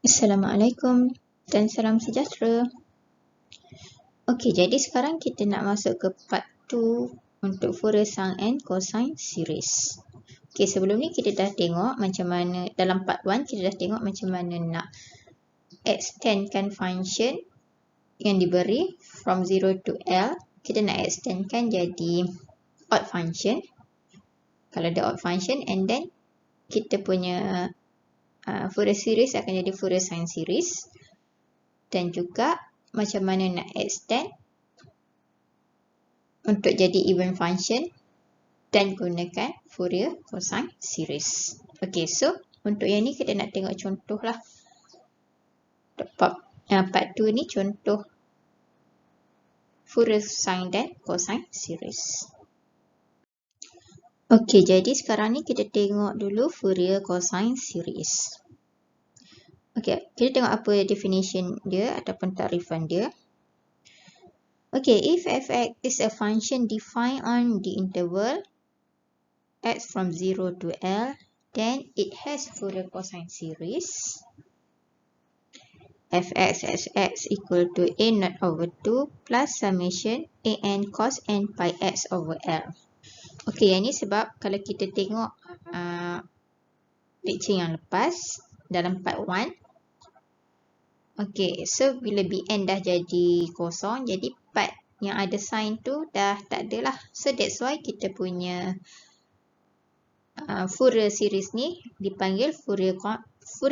Assalamualaikum dan salam sejahtera. Okey, jadi sekarang kita nak masuk ke part 2 untuk Fourier sine and cosine series. Okey, sebelum ni kita dah tengok macam mana dalam part 1 kita dah tengok macam mana nak extendkan function yang diberi from 0 to L. Kita nak extendkan jadi odd function. Kalau ada odd function and then kita punya Fourier series akan jadi Fourier sine series. Dan juga macam mana nak extend untuk jadi even function dan gunakan Fourier cosine series. Okey, so untuk yang ni kita nak tengok contoh lah. Part 2 ni contoh Fourier sine dan cosine series. Okey, jadi sekarang ni kita tengok dulu Fourier cosine series. Okey, kita tengok apa definition dia ataupun takrifan dia. Okay, if f(x) is a function defined on the interval x from 0 to L, then it has Fourier cosine series. Fx as x equal to a0 over 2 plus summation an cos n pi x over L. Okay, yang ni sebab kalau kita tengok lecture yang lepas dalam part 1. Okay, so bila bn dah jadi kosong, jadi part yang ada sin tu dah tak ada lah. So that's why kita punya Fourier series ni dipanggil Fourier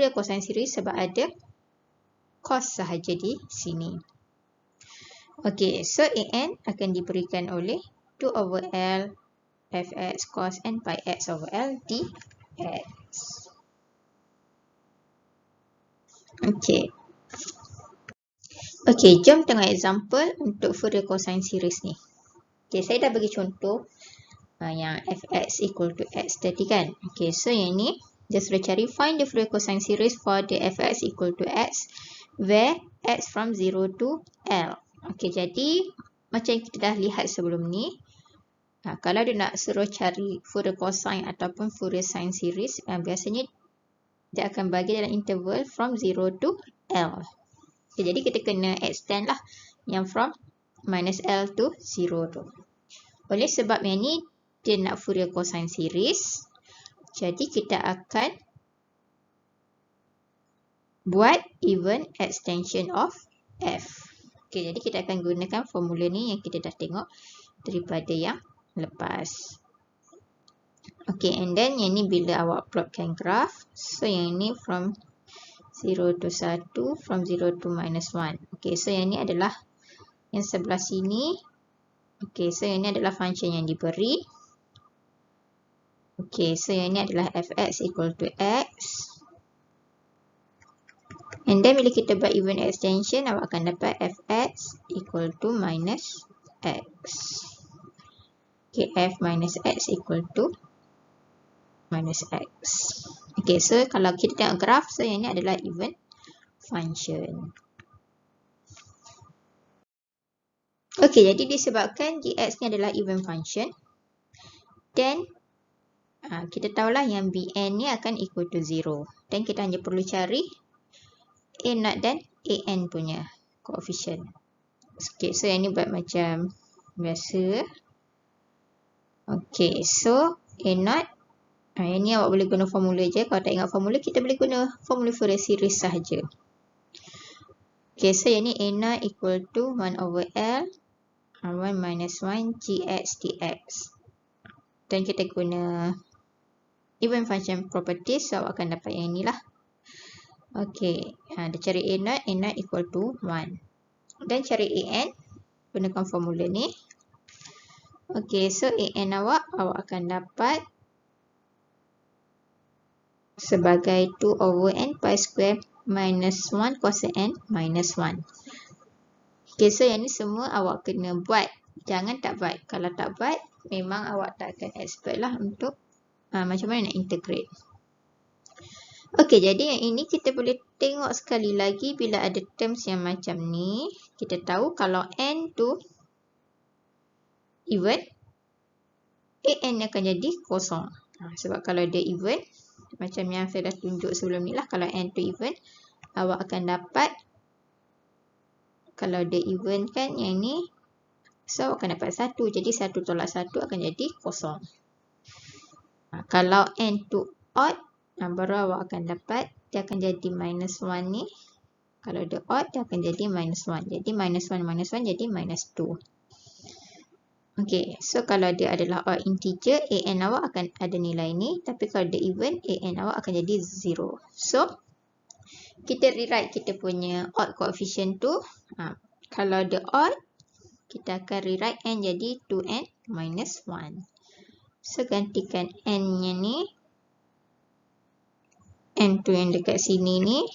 cosine series sebab ada cos sahaja di sini. Okay, so an akan diberikan oleh 2 over L fx cos n pi x over L dx. Okay. Okey, jom tengok example untuk Fourier cosine series ni. Okey, saya dah bagi contoh yang fx equal to x tadi kan. Okey, so yang ni dia sudah cari find the Fourier cosine series for the fx equal to x where x from 0 to L. Okey, jadi macam yang kita dah lihat sebelum ni, kalau dia nak suruh cari Fourier cosine ataupun Fourier sine series, biasanya dia akan bagi dalam interval from 0 to L. Okay, jadi kita kena extend lah yang from minus L to 0 tu. Oleh sebab yang ni dia nak Fourier cosine series, jadi kita akan buat even extension of f. Okay, jadi kita akan gunakan formula ni yang kita dah tengok daripada yang lepas. Okay, and then yang ni bila awak plotkan graph, so yang ni from 0 to 1, from 0 to minus 1. Okay, so yang ni adalah yang sebelah sini. Okay, so yang ni adalah function yang diberi. Okay, so yang ni adalah fx equal to x. And then bila kita buat even extension, awak akan dapat fx equal to minus x. Okay, f minus x equal to minus x. Okay, so kalau kita tengok graph, so yang ni adalah even function. Okay, jadi disebabkan dx ni adalah even function, then kita tahulah yang bn ni akan equal to 0. Dan kita hanya perlu cari a0 dan an punya coefficient. Okay, so yang ni buat macam biasa. Okay, so a0. Yang ni awak boleh guna formula je. Kalau tak ingat formula, kita boleh guna formula Fourier series sahaja. Okay, so yang ni a0 equal to 1 over L 1 minus 1 gx dx. Dan kita guna even function properties, so awak akan dapat yang ni lah. Okay, dia cari a0, a0 equal to 1. Dan cari an, gunakan formula ni. Okay, so an awak akan dapat sebagai 2 over n pi square minus 1 cos n minus 1. Okay, so yang ni semua awak kena buat. Jangan tak buat. Kalau tak buat, memang awak tak akan expert lah untuk macam mana nak integrate. Okay, jadi yang ini kita boleh tengok sekali lagi bila ada terms yang macam ni. Kita tahu kalau n tu even, an akan jadi kosong. Sebab kalau dia even, macam yang saya dah tunjuk sebelum ni lah, kalau n tu even, awak akan dapat, kalau dia even kan yang ni, so awak akan dapat 1. Jadi 1 tolak 1 akan jadi kosong. Kalau n tu odd, baru awak akan dapat, dia akan jadi minus 1 ni. Kalau dia odd, dia akan jadi minus 1. Jadi minus 1 jadi minus 2. Okay, so kalau dia adalah odd integer, an awak akan ada nilai ni. Tapi kalau dia even, an awak akan jadi 0. So, kita rewrite kita punya odd coefficient tu. Kalau dia odd, kita akan rewrite n jadi 2n minus 1. So, gantikan n-nya ni. N tu yang dekat sini ni.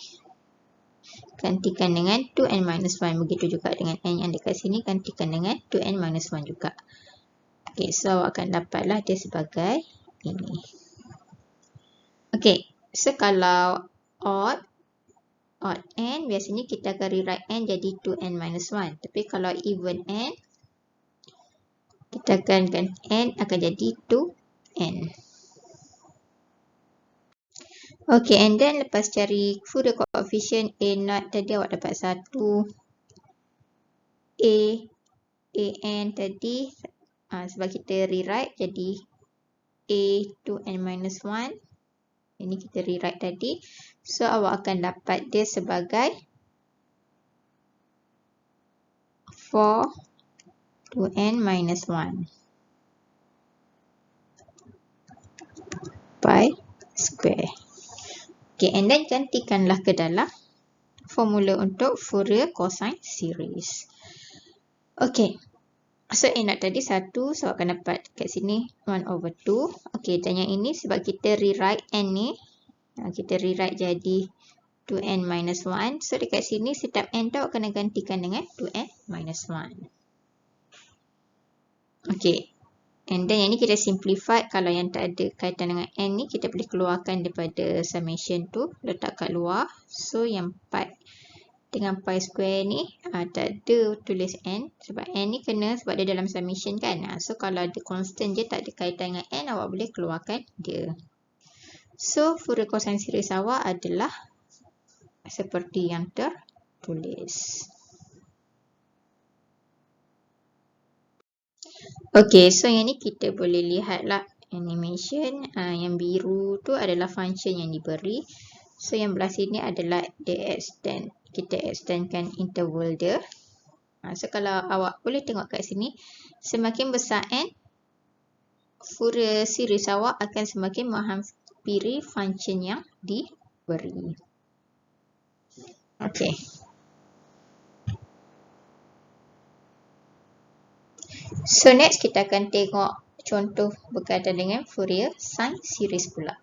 Gantikan dengan 2n minus 1. Begitu juga dengan n yang dekat sini. Gantikan dengan 2n minus 1 juga. Okay, so awak akan dapatlah dia sebagai ini. Okay, so kalau odd n, biasanya kita akan rewrite n jadi 2n minus 1. Tapi kalau even n, kita akan ganti n akan jadi 2n. Okay, and then lepas cari Fourier coefficient a0 tadi awak dapat 1. an tadi, sebab kita rewrite jadi a 2n minus 1. Ini kita rewrite tadi. So, awak akan dapat dia sebagai 4 2n minus 1 pi square. Okay, and then gantikanlah ke dalam formula untuk Fourier cosine series. Okay. So, a0 tadi 1, so akan dapat kat sini 1/2. Okay, dan yang ini sebab kita rewrite n ni, kita rewrite jadi 2n minus 1. So, dekat sini setiap n tu kena gantikan dengan 2n minus 1. Okay, and then yang ni kita simplify. Kalau yang tak ada kaitan dengan n ni, kita boleh keluarkan daripada summation tu, letak kat luar. So, yang 4 dengan pi square ni tak ada tulis n sebab n ni kena sebab dia dalam summation kan. So kalau ada constant je tak ada kaitan dengan n, awak boleh keluarkan dia. So Fourier cosine series awak adalah seperti yang tertulis. Okay, so yang ni kita boleh lihatlah animation. Yang biru tu adalah function yang diberi. So yang belah sini adalah dia extend. Kita extendkan interval dia. So kalau awak boleh tengok kat sini, semakin besar n, Fourier series awak akan semakin menghampiri function yang diberi. Okay. So next kita akan tengok contoh berkaitan dengan Fourier sine series pula.